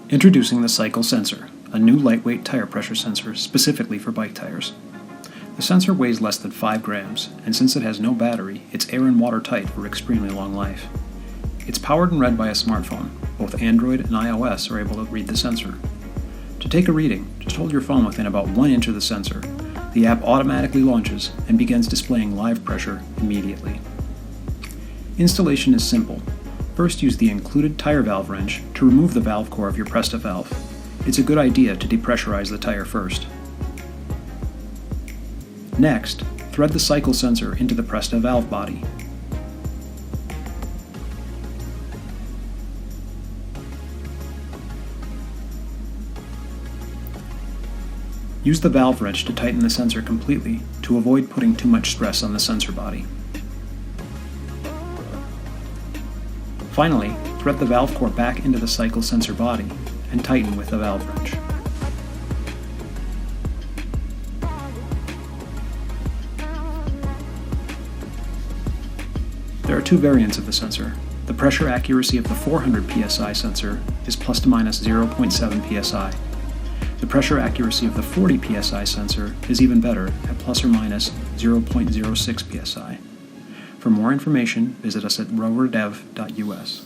Introducing the PSIcle sensor, a new lightweight tire pressure sensor specifically for bike tires. The sensor weighs less than 5 grams, and since it has no battery, it's air and water tight for extremely long life. It's powered and read by a smartphone. Both Android and iOS are able to read the sensor. To take a reading, just hold your phone within about 1 inch of the sensor. The app automatically launches and begins displaying live pressure immediately. Installation is simple. First, use the included tire valve wrench to remove the valve core of your Presta valve. It's a good idea to depressurize the tire first. Next, thread the PSIcle sensor into the Presta valve body. Use the valve wrench to tighten the sensor completely to avoid putting too much stress on the sensor body. Finally, thread the valve core back into the PSIcle sensor body and tighten with the valve wrench. There are 2 variants of the sensor. The pressure accuracy of the 400 psi sensor is plus to minus 0.7 psi. The pressure accuracy of the 40 psi sensor is even better at plus or minus 0.06 psi. For more information, visit us at roverdev.us.